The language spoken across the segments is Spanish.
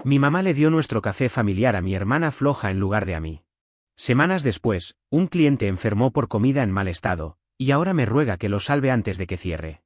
Mi mamá le dio nuestro café familiar a mi hermana floja en lugar de a mí. Semanas después, un cliente enfermó por comida en mal estado, y ahora me ruega que lo salve antes de que cierre.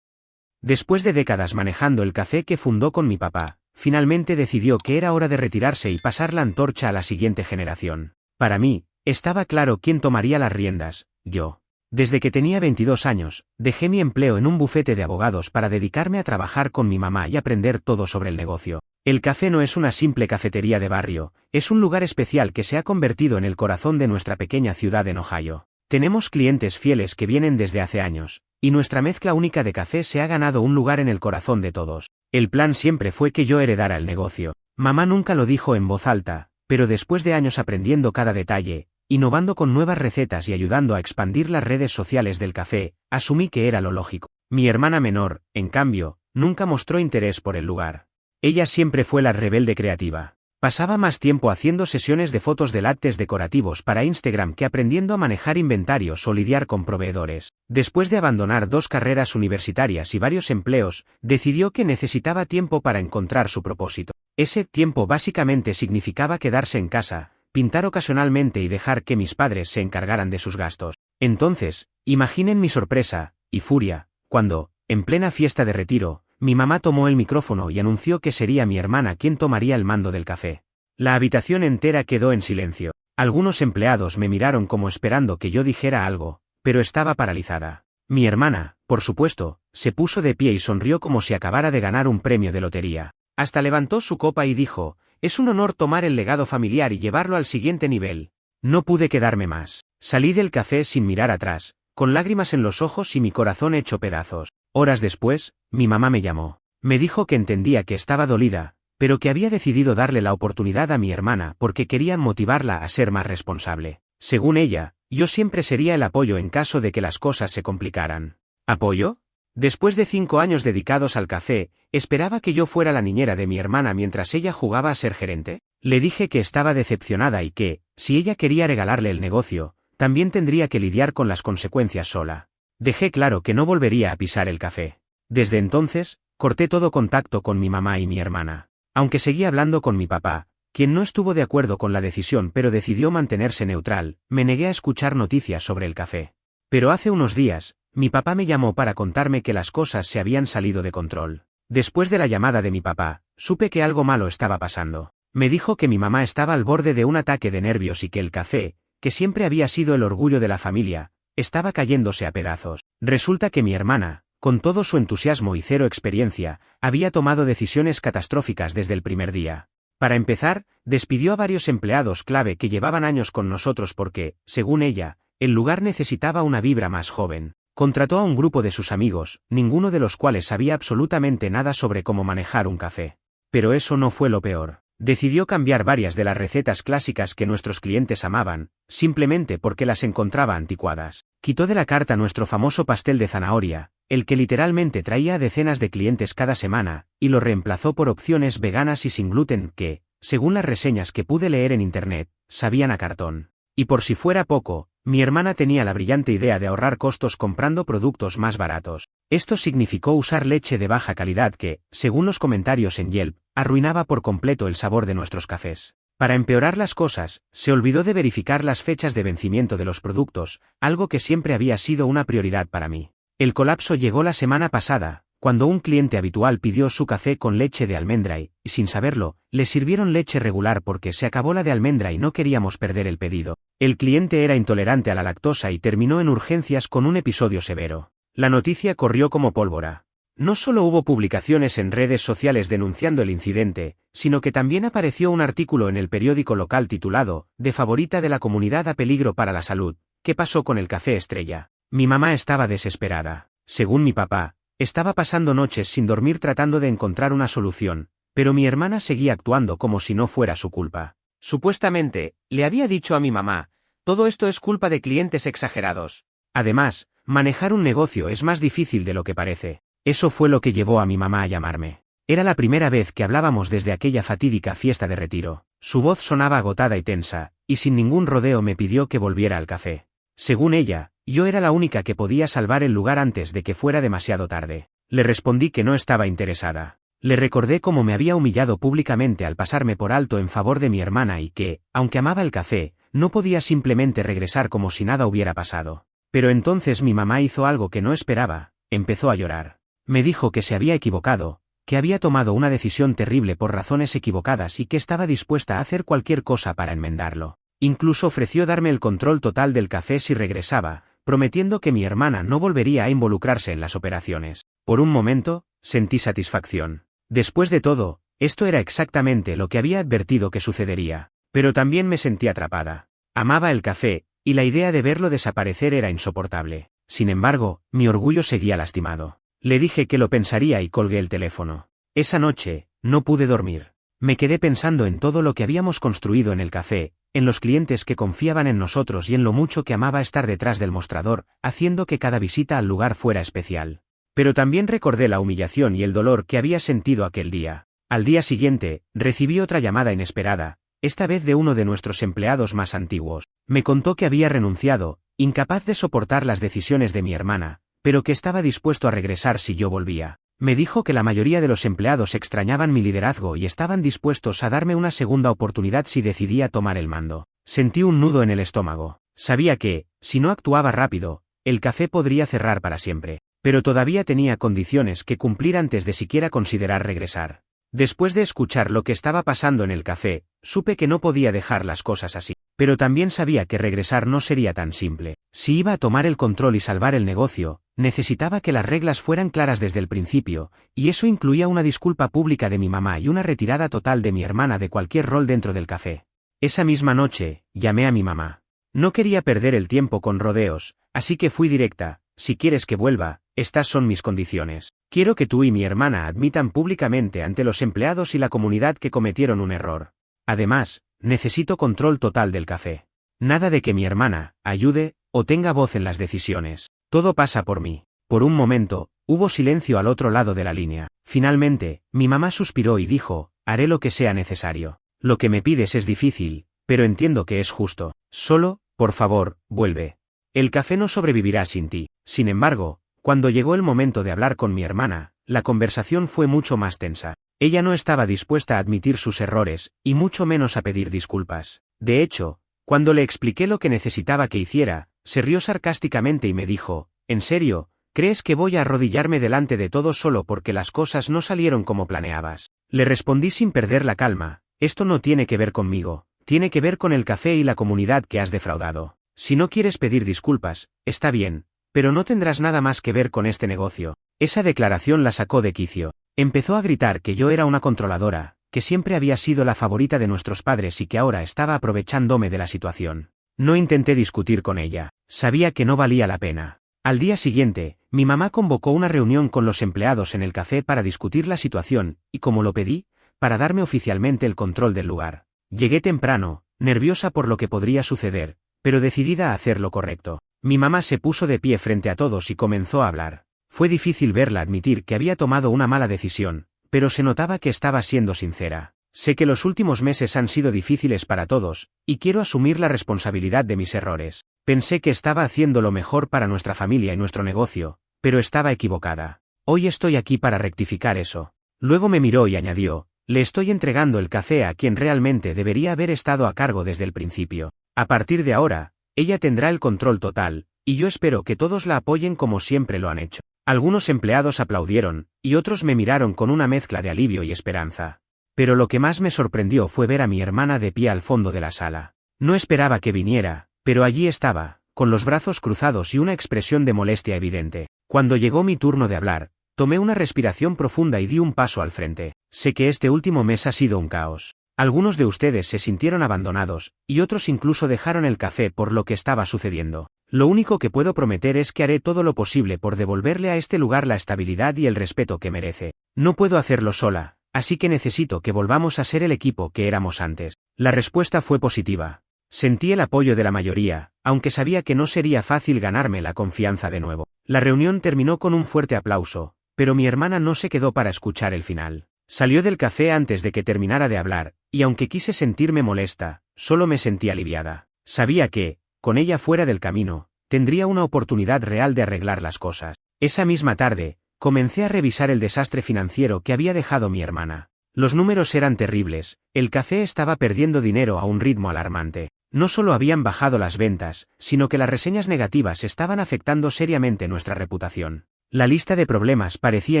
Después de décadas manejando el café que fundó con mi papá, finalmente decidió que era hora de retirarse y pasar la antorcha a la siguiente generación. Para mí, estaba claro quién tomaría las riendas, yo. Desde que tenía 22 años, dejé mi empleo en un bufete de abogados para dedicarme a trabajar con mi mamá y aprender todo sobre el negocio. El café no es una simple cafetería de barrio, es un lugar especial que se ha convertido en el corazón de nuestra pequeña ciudad en Ohio. Tenemos clientes fieles que vienen desde hace años, y nuestra mezcla única de café se ha ganado un lugar en el corazón de todos. El plan siempre fue que yo heredara el negocio. Mamá nunca lo dijo en voz alta, pero después de años aprendiendo cada detalle, innovando con nuevas recetas y ayudando a expandir las redes sociales del café, asumí que era lo lógico. Mi hermana menor, en cambio, nunca mostró interés por el lugar. Ella siempre fue la rebelde creativa. Pasaba más tiempo haciendo sesiones de fotos de lattes decorativos para Instagram que aprendiendo a manejar inventarios o lidiar con proveedores. Después de abandonar 2 carreras universitarias y varios empleos, decidió que necesitaba tiempo para encontrar su propósito. Ese tiempo básicamente significaba quedarse en casa, pintar ocasionalmente y dejar que mis padres se encargaran de sus gastos. Entonces, imaginen mi sorpresa y furia, cuando, en plena fiesta de retiro, mi mamá tomó el micrófono y anunció que sería mi hermana quien tomaría el mando del café. La habitación entera quedó en silencio. Algunos empleados me miraron como esperando que yo dijera algo, pero estaba paralizada. Mi hermana, por supuesto, se puso de pie y sonrió como si acabara de ganar un premio de lotería. Hasta levantó su copa y dijo: «Es un honor tomar el legado familiar y llevarlo al siguiente nivel». No pude quedarme más. Salí del café sin mirar atrás, con lágrimas en los ojos y mi corazón hecho pedazos. Horas después, mi mamá me llamó. Me dijo que entendía que estaba dolida, pero que había decidido darle la oportunidad a mi hermana porque quería motivarla a ser más responsable. Según ella, yo siempre sería el apoyo en caso de que las cosas se complicaran. ¿Apoyo? Después de 5 años dedicados al café, ¿esperaba que yo fuera la niñera de mi hermana mientras ella jugaba a ser gerente? Le dije que estaba decepcionada y que, si ella quería regalarle el negocio, también tendría que lidiar con las consecuencias sola. Dejé claro que no volvería a pisar el café. Desde entonces, corté todo contacto con mi mamá y mi hermana. Aunque seguí hablando con mi papá, quien no estuvo de acuerdo con la decisión pero decidió mantenerse neutral, me negué a escuchar noticias sobre el café. Pero hace unos días, mi papá me llamó para contarme que las cosas se habían salido de control. Después de la llamada de mi papá, supe que algo malo estaba pasando. Me dijo que mi mamá estaba al borde de un ataque de nervios y que el café, que siempre había sido el orgullo de la familia, estaba cayéndose a pedazos. Resulta que mi hermana, con todo su entusiasmo y cero experiencia, había tomado decisiones catastróficas desde el primer día. Para empezar, despidió a varios empleados clave que llevaban años con nosotros porque, según ella, el lugar necesitaba una vibra más joven. Contrató a un grupo de sus amigos, ninguno de los cuales sabía absolutamente nada sobre cómo manejar un café. Pero eso no fue lo peor. Decidió cambiar varias de las recetas clásicas que nuestros clientes amaban, simplemente porque las encontraba anticuadas. Quitó de la carta nuestro famoso pastel de zanahoria, el que literalmente traía a decenas de clientes cada semana, y lo reemplazó por opciones veganas y sin gluten que, según las reseñas que pude leer en internet, sabían a cartón. Y por si fuera poco, mi hermana tenía la brillante idea de ahorrar costos comprando productos más baratos. Esto significó usar leche de baja calidad que, según los comentarios en Yelp, arruinaba por completo el sabor de nuestros cafés. Para empeorar las cosas, se olvidó de verificar las fechas de vencimiento de los productos, algo que siempre había sido una prioridad para mí. El colapso llegó la semana pasada, cuando un cliente habitual pidió su café con leche de almendra y, sin saberlo, le sirvieron leche regular porque se acabó la de almendra y no queríamos perder el pedido. El cliente era intolerante a la lactosa y terminó en urgencias con un episodio severo. La noticia corrió como pólvora. No solo hubo publicaciones en redes sociales denunciando el incidente, sino que también apareció un artículo en el periódico local titulado, «De favorita de la comunidad a peligro para la salud, ¿qué pasó con el café estrella?». Mi mamá estaba desesperada. Según mi papá, estaba pasando noches sin dormir tratando de encontrar una solución, pero mi hermana seguía actuando como si no fuera su culpa. Supuestamente, le había dicho a mi mamá, «Todo esto es culpa de clientes exagerados». Además, manejar un negocio es más difícil de lo que parece. Eso fue lo que llevó a mi mamá a llamarme. Era la primera vez que hablábamos desde aquella fatídica fiesta de retiro. Su voz sonaba agotada y tensa, y sin ningún rodeo me pidió que volviera al café. Según ella, yo era la única que podía salvar el lugar antes de que fuera demasiado tarde. Le respondí que no estaba interesada. Le recordé cómo me había humillado públicamente al pasarme por alto en favor de mi hermana y que, aunque amaba el café, no podía simplemente regresar como si nada hubiera pasado. Pero entonces mi mamá hizo algo que no esperaba, empezó a llorar. Me dijo que se había equivocado, que había tomado una decisión terrible por razones equivocadas y que estaba dispuesta a hacer cualquier cosa para enmendarlo. Incluso ofreció darme el control total del café si regresaba, prometiendo que mi hermana no volvería a involucrarse en las operaciones. Por un momento, sentí satisfacción. Después de todo, esto era exactamente lo que había advertido que sucedería, pero también me sentí atrapada. Amaba el café, y la idea de verlo desaparecer era insoportable. Sin embargo, mi orgullo seguía lastimado. Le dije que lo pensaría y colgué el teléfono. Esa noche, no pude dormir. Me quedé pensando en todo lo que habíamos construido en el café, en los clientes que confiaban en nosotros y en lo mucho que amaba estar detrás del mostrador, haciendo que cada visita al lugar fuera especial. Pero también recordé la humillación y el dolor que había sentido aquel día. Al día siguiente, recibí otra llamada inesperada, esta vez de uno de nuestros empleados más antiguos. Me contó que había renunciado, incapaz de soportar las decisiones de mi hermana, pero que estaba dispuesto a regresar si yo volvía. Me dijo que la mayoría de los empleados extrañaban mi liderazgo y estaban dispuestos a darme una segunda oportunidad si decidía tomar el mando. Sentí un nudo en el estómago. Sabía que, si no actuaba rápido, el café podría cerrar para siempre. Pero todavía tenía condiciones que cumplir antes de siquiera considerar regresar. Después de escuchar lo que estaba pasando en el café, supe que no podía dejar las cosas así. Pero también sabía que regresar no sería tan simple. Si iba a tomar el control y salvar el negocio, necesitaba que las reglas fueran claras desde el principio, y eso incluía una disculpa pública de mi mamá y una retirada total de mi hermana de cualquier rol dentro del café. Esa misma noche, llamé a mi mamá. No quería perder el tiempo con rodeos, así que fui directa. Si quieres que vuelva, estas son mis condiciones. Quiero que tú y mi hermana admitan públicamente ante los empleados y la comunidad que cometieron un error. Además, necesito control total del café. Nada de que mi hermana ayude o tenga voz en las decisiones. Todo pasa por mí. Por un momento, hubo silencio al otro lado de la línea. Finalmente, mi mamá suspiró y dijo, haré lo que sea necesario. Lo que me pides es difícil, pero entiendo que es justo. Solo, por favor, vuelve. El café no sobrevivirá sin ti. Sin embargo, cuando llegó el momento de hablar con mi hermana, la conversación fue mucho más tensa. Ella no estaba dispuesta a admitir sus errores, y mucho menos a pedir disculpas. De hecho, cuando le expliqué lo que necesitaba que hiciera, se rió sarcásticamente y me dijo, ¿en serio, crees que voy a arrodillarme delante de todos solo porque las cosas no salieron como planeabas? Le respondí sin perder la calma, esto no tiene que ver conmigo, tiene que ver con el café y la comunidad que has defraudado. Si no quieres pedir disculpas, está bien, pero no tendrás nada más que ver con este negocio. Esa declaración la sacó de quicio. Empezó a gritar que yo era una controladora, que siempre había sido la favorita de nuestros padres y que ahora estaba aprovechándome de la situación. No intenté discutir con ella, sabía que no valía la pena. Al día siguiente, mi mamá convocó una reunión con los empleados en el café para discutir la situación, y como lo pedí, para darme oficialmente el control del lugar. Llegué temprano, nerviosa por lo que podría suceder, pero decidida a hacer lo correcto. Mi mamá se puso de pie frente a todos y comenzó a hablar. Fue difícil verla admitir que había tomado una mala decisión, pero se notaba que estaba siendo sincera. Sé que los últimos meses han sido difíciles para todos, y quiero asumir la responsabilidad de mis errores. Pensé que estaba haciendo lo mejor para nuestra familia y nuestro negocio, pero estaba equivocada. Hoy estoy aquí para rectificar eso. Luego me miró y añadió, le estoy entregando el café a quien realmente debería haber estado a cargo desde el principio. A partir de ahora, ella tendrá el control total, y yo espero que todos la apoyen como siempre lo han hecho. Algunos empleados aplaudieron, y otros me miraron con una mezcla de alivio y esperanza. Pero lo que más me sorprendió fue ver a mi hermana de pie al fondo de la sala. No esperaba que viniera, pero allí estaba, con los brazos cruzados y una expresión de molestia evidente. Cuando llegó mi turno de hablar, tomé una respiración profunda y di un paso al frente. Sé que este último mes ha sido un caos. Algunos de ustedes se sintieron abandonados, y otros incluso dejaron el café por lo que estaba sucediendo. Lo único que puedo prometer es que haré todo lo posible por devolverle a este lugar la estabilidad y el respeto que merece. No puedo hacerlo sola, así que necesito que volvamos a ser el equipo que éramos antes. La respuesta fue positiva. Sentí el apoyo de la mayoría, aunque sabía que no sería fácil ganarme la confianza de nuevo. La reunión terminó con un fuerte aplauso, pero mi hermana no se quedó para escuchar el final. Salió del café antes de que terminara de hablar, y aunque quise sentirme molesta, solo me sentí aliviada. Sabía que, con ella fuera del camino, tendría una oportunidad real de arreglar las cosas. Esa misma tarde, Comencé a revisar el desastre financiero que había dejado mi hermana. Los números eran terribles, el café estaba perdiendo dinero a un ritmo alarmante. No solo habían bajado las ventas, sino que las reseñas negativas estaban afectando seriamente nuestra reputación. La lista de problemas parecía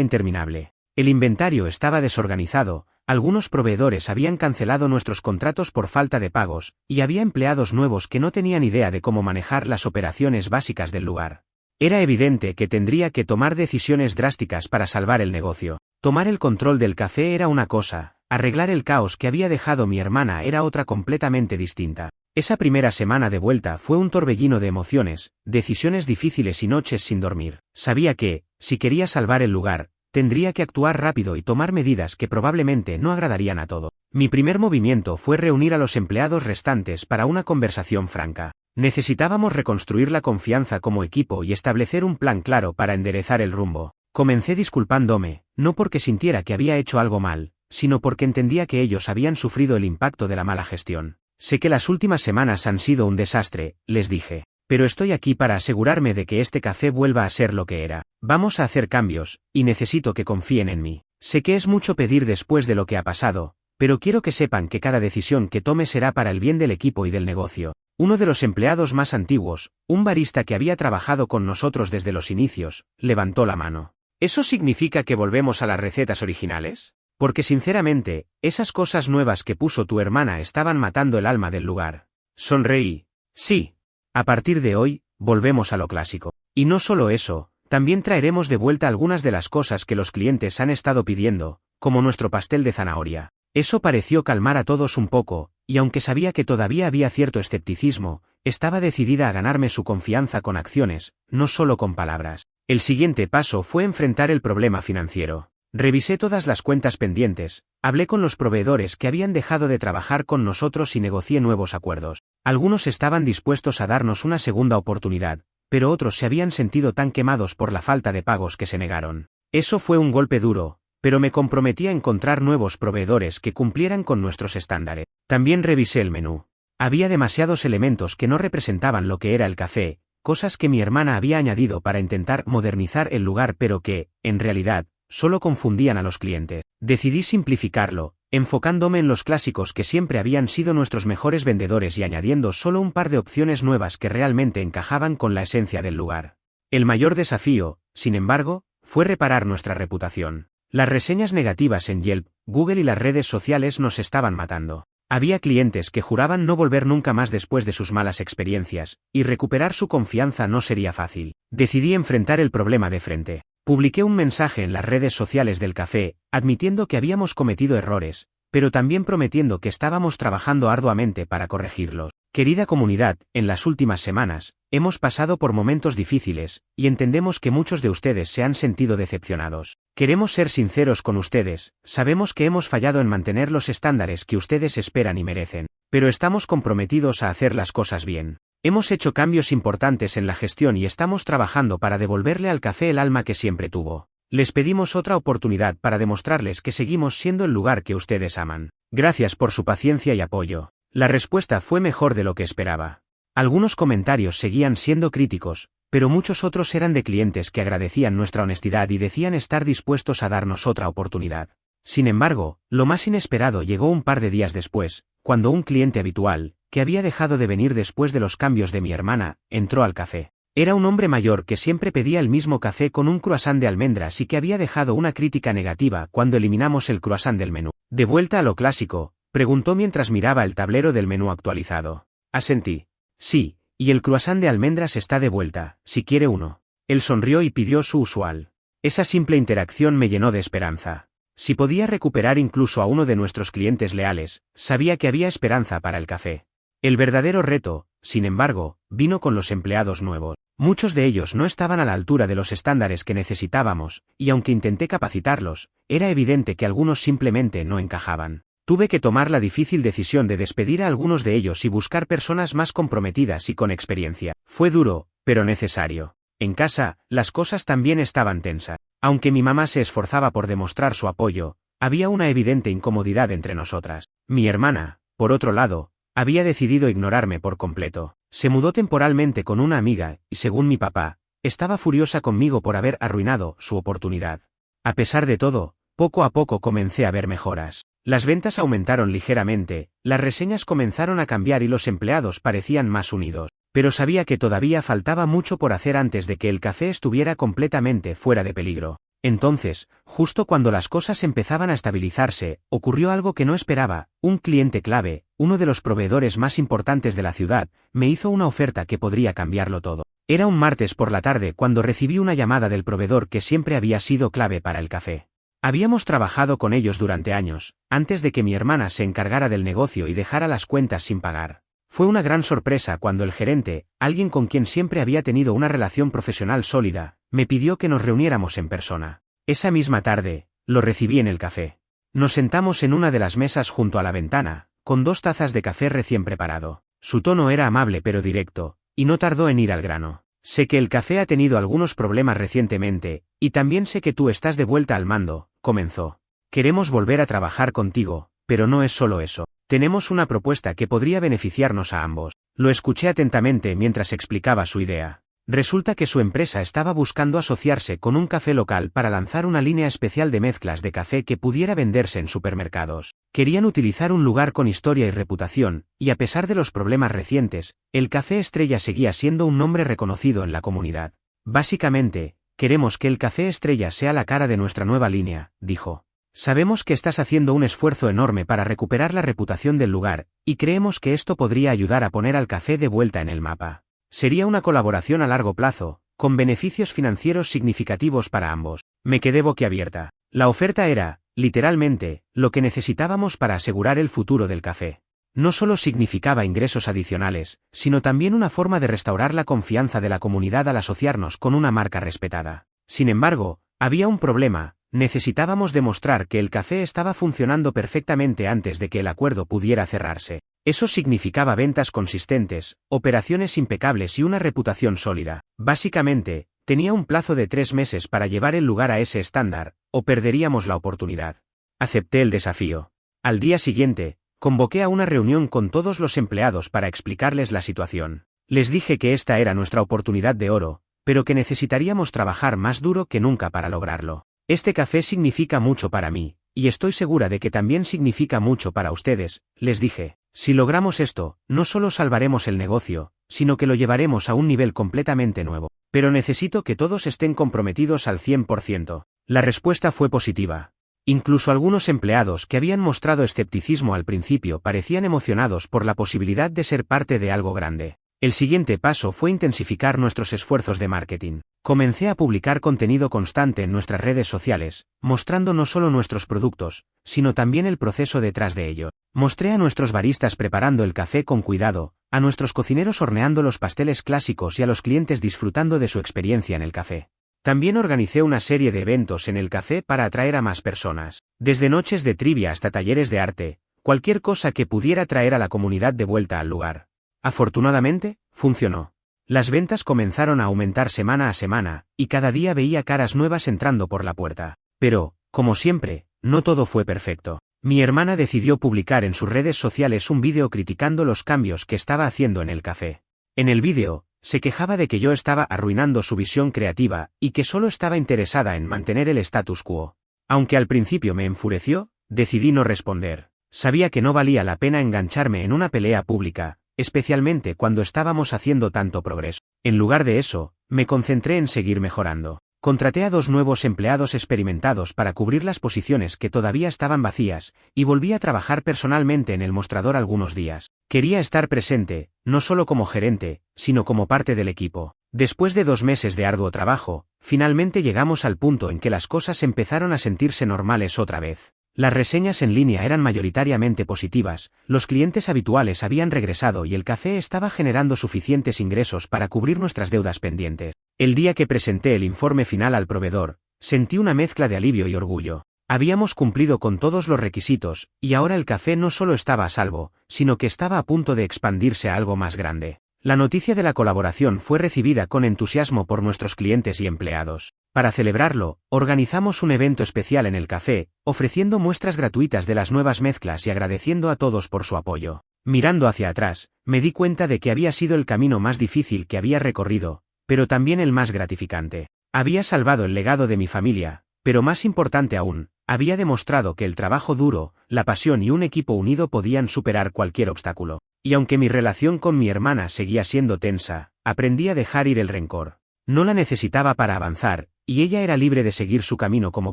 interminable. El inventario estaba desorganizado, algunos proveedores habían cancelado nuestros contratos por falta de pagos, y había empleados nuevos que no tenían idea de cómo manejar las operaciones básicas del lugar. Era evidente que tendría que tomar decisiones drásticas para salvar el negocio. Tomar el control del café era una cosa, arreglar el caos que había dejado mi hermana era otra completamente distinta. Esa primera semana de vuelta fue un torbellino de emociones, decisiones difíciles y noches sin dormir. Sabía que, si quería salvar el lugar, tendría que actuar rápido y tomar medidas que probablemente no agradarían a todo. Mi primer movimiento fue reunir a los empleados restantes para una conversación franca. Necesitábamos reconstruir la confianza como equipo y establecer un plan claro para enderezar el rumbo. Comencé disculpándome, no porque sintiera que había hecho algo mal, sino porque entendía que ellos habían sufrido el impacto de la mala gestión. Sé que las últimas semanas han sido un desastre, les dije, pero estoy aquí para asegurarme de que este café vuelva a ser lo que era. Vamos a hacer cambios, y necesito que confíen en mí. Sé que es mucho pedir después de lo que ha pasado, pero quiero que sepan que cada decisión que tome será para el bien del equipo y del negocio. Uno de los empleados más antiguos, un barista que había trabajado con nosotros desde los inicios, levantó la mano. ¿Eso significa que volvemos a las recetas originales? Porque sinceramente, esas cosas nuevas que puso tu hermana estaban matando el alma del lugar. Sonreí. Sí. A partir de hoy, volvemos a lo clásico. Y no solo eso, también traeremos de vuelta algunas de las cosas que los clientes han estado pidiendo, como nuestro pastel de zanahoria. Eso pareció calmar a todos un poco, y aunque sabía que todavía había cierto escepticismo, estaba decidida a ganarme su confianza con acciones, no solo con palabras. El siguiente paso fue enfrentar el problema financiero. Revisé todas las cuentas pendientes, hablé con los proveedores que habían dejado de trabajar con nosotros y negocié nuevos acuerdos. Algunos estaban dispuestos a darnos una segunda oportunidad, pero otros se habían sentido tan quemados por la falta de pagos que se negaron. Eso fue un golpe duro, pero me comprometí a encontrar nuevos proveedores que cumplieran con nuestros estándares. También revisé el menú. Había demasiados elementos que no representaban lo que era el café, cosas que mi hermana había añadido para intentar modernizar el lugar pero que, en realidad, solo confundían a los clientes. Decidí simplificarlo, enfocándome en los clásicos que siempre habían sido nuestros mejores vendedores y añadiendo solo un par de opciones nuevas que realmente encajaban con la esencia del lugar. El mayor desafío, sin embargo, fue reparar nuestra reputación. Las reseñas negativas en Yelp, Google y las redes sociales nos estaban matando. Había clientes que juraban no volver nunca más después de sus malas experiencias, y recuperar su confianza no sería fácil. Decidí enfrentar el problema de frente. Publiqué un mensaje en las redes sociales del café, admitiendo que habíamos cometido errores, pero también prometiendo que estábamos trabajando arduamente para corregirlos. Querida comunidad, en las últimas semanas, hemos pasado por momentos difíciles, y entendemos que muchos de ustedes se han sentido decepcionados. Queremos ser sinceros con ustedes, sabemos que hemos fallado en mantener los estándares que ustedes esperan y merecen, pero estamos comprometidos a hacer las cosas bien. Hemos hecho cambios importantes en la gestión y estamos trabajando para devolverle al café el alma que siempre tuvo. Les pedimos otra oportunidad para demostrarles que seguimos siendo el lugar que ustedes aman. Gracias por su paciencia y apoyo. La respuesta fue mejor de lo que esperaba. Algunos comentarios seguían siendo críticos, pero muchos otros eran de clientes que agradecían nuestra honestidad y decían estar dispuestos a darnos otra oportunidad. Sin embargo, lo más inesperado llegó un par de días después, cuando un cliente habitual, que había dejado de venir después de los cambios de mi hermana, entró al café. Era un hombre mayor que siempre pedía el mismo café con un croissant de almendras y que había dejado una crítica negativa cuando eliminamos el croissant del menú. ¿De vuelta a lo clásico?, preguntó mientras miraba el tablero del menú actualizado. Asentí. Sí, y el croissant de almendras está de vuelta, si quiere uno. Él sonrió y pidió su usual. Esa simple interacción me llenó de esperanza. Si podía recuperar incluso a uno de nuestros clientes leales, sabía que había esperanza para el café. El verdadero reto, sin embargo, vino con los empleados nuevos. Muchos de ellos no estaban a la altura de los estándares que necesitábamos, y aunque intenté capacitarlos, era evidente que algunos simplemente no encajaban. Tuve que tomar la difícil decisión de despedir a algunos de ellos y buscar personas más comprometidas y con experiencia. Fue duro, pero necesario. En casa, las cosas también estaban tensas. Aunque mi mamá se esforzaba por demostrar su apoyo, había una evidente incomodidad entre nosotras. Mi hermana, por otro lado, había decidido ignorarme por completo. Se mudó temporalmente con una amiga, y según mi papá, Estaba furiosa conmigo por haber arruinado su oportunidad. A pesar de todo, poco a poco comencé a ver mejoras. Las ventas aumentaron ligeramente, las reseñas comenzaron a cambiar y los empleados parecían más unidos. Pero sabía que todavía faltaba mucho por hacer antes de que el café estuviera completamente fuera de peligro. Entonces, justo cuando las cosas empezaban a estabilizarse, ocurrió algo que no esperaba. Un cliente clave, uno de los proveedores más importantes de la ciudad, me hizo una oferta que podría cambiarlo todo. Era un martes por la tarde cuando recibí una llamada del proveedor que siempre había sido clave para el café. Habíamos trabajado con ellos durante años, antes de que mi hermana se encargara del negocio y dejara las cuentas sin pagar. Fue una gran sorpresa cuando el gerente, alguien con quien siempre había tenido una relación profesional sólida, me pidió que nos reuniéramos en persona. Esa misma tarde, lo recibí en el café. Nos sentamos en una de las mesas junto a la ventana, con 2 tazas de café recién preparado. Su tono era amable pero directo, y no tardó en ir al grano. Sé que el café ha tenido algunos problemas recientemente, y también sé que tú estás de vuelta al mando, comenzó. Queremos volver a trabajar contigo, pero no es solo eso. Tenemos una propuesta que podría beneficiarnos a ambos. Lo escuché atentamente mientras explicaba su idea. Resulta que su empresa estaba buscando asociarse con un café local para lanzar una línea especial de mezclas de café que pudiera venderse en supermercados. Querían utilizar un lugar con historia y reputación, y a pesar de los problemas recientes, el Café Estrella seguía siendo un nombre reconocido en la comunidad. Básicamente, queremos que el Café Estrella sea la cara de nuestra nueva línea, dijo. Sabemos que estás haciendo un esfuerzo enorme para recuperar la reputación del lugar, y creemos que esto podría ayudar a poner al café de vuelta en el mapa. Sería una colaboración a largo plazo, con beneficios financieros significativos para ambos. Me quedé boquiabierta. La oferta era, literalmente, lo que necesitábamos para asegurar el futuro del café. No solo significaba ingresos adicionales, sino también una forma de restaurar la confianza de la comunidad al asociarnos con una marca respetada. Sin embargo, había un problema. Necesitábamos demostrar que el café estaba funcionando perfectamente antes de que el acuerdo pudiera cerrarse. Eso significaba ventas consistentes, operaciones impecables y una reputación sólida. Básicamente, tenía un plazo de 3 meses para llevar el lugar a ese estándar, o perderíamos la oportunidad. Acepté el desafío. Al día siguiente, convoqué a una reunión con todos los empleados para explicarles la situación. Les dije que esta era nuestra oportunidad de oro, pero que necesitaríamos trabajar más duro que nunca para lograrlo. Este café significa mucho para mí, y estoy segura de que también significa mucho para ustedes, les dije. Si logramos esto, no solo salvaremos el negocio, sino que lo llevaremos a un nivel completamente nuevo. Pero necesito que todos estén comprometidos al 100%. La respuesta fue positiva. Incluso algunos empleados que habían mostrado escepticismo al principio parecían emocionados por la posibilidad de ser parte de algo grande. El siguiente paso fue intensificar nuestros esfuerzos de marketing. Comencé a publicar contenido constante en nuestras redes sociales, mostrando no solo nuestros productos, sino también el proceso detrás de ello. Mostré a nuestros baristas preparando el café con cuidado, a nuestros cocineros horneando los pasteles clásicos y a los clientes disfrutando de su experiencia en el café. También organicé una serie de eventos en el café para atraer a más personas. Desde noches de trivia hasta talleres de arte, cualquier cosa que pudiera traer a la comunidad de vuelta al lugar. Afortunadamente, funcionó. Las ventas comenzaron a aumentar semana a semana, y cada día veía caras nuevas entrando por la puerta. Pero, como siempre, no todo fue perfecto. Mi hermana decidió publicar en sus redes sociales un vídeo criticando los cambios que estaba haciendo en el café. En el vídeo, se quejaba de que yo estaba arruinando su visión creativa, y que solo estaba interesada en mantener el status quo. Aunque al principio me enfureció, decidí no responder. Sabía que no valía la pena engancharme en una pelea pública, especialmente cuando estábamos haciendo tanto progreso. En lugar de eso, me concentré en seguir mejorando. Contraté a 2 nuevos empleados experimentados para cubrir las posiciones que todavía estaban vacías, y volví a trabajar personalmente en el mostrador algunos días. Quería estar presente, no solo como gerente, sino como parte del equipo. Después de 2 meses de arduo trabajo, finalmente llegamos al punto en que las cosas empezaron a sentirse normales otra vez. Las reseñas en línea eran mayoritariamente positivas, los clientes habituales habían regresado y el café estaba generando suficientes ingresos para cubrir nuestras deudas pendientes. El día que presenté el informe final al proveedor, sentí una mezcla de alivio y orgullo. Habíamos cumplido con todos los requisitos, y ahora el café no solo estaba a salvo, sino que estaba a punto de expandirse a algo más grande. La noticia de la colaboración fue recibida con entusiasmo por nuestros clientes y empleados. Para celebrarlo, organizamos un evento especial en el café, ofreciendo muestras gratuitas de las nuevas mezclas y agradeciendo a todos por su apoyo. Mirando hacia atrás, me di cuenta de que había sido el camino más difícil que había recorrido, pero también el más gratificante. Había salvado el legado de mi familia, pero más importante aún, había demostrado que el trabajo duro, la pasión y un equipo unido podían superar cualquier obstáculo. Y aunque mi relación con mi hermana seguía siendo tensa, aprendí a dejar ir el rencor. No la necesitaba para avanzar, y ella era libre de seguir su camino como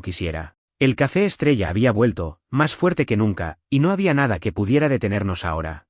quisiera. El café estrella había vuelto, más fuerte que nunca, y no había nada que pudiera detenernos ahora.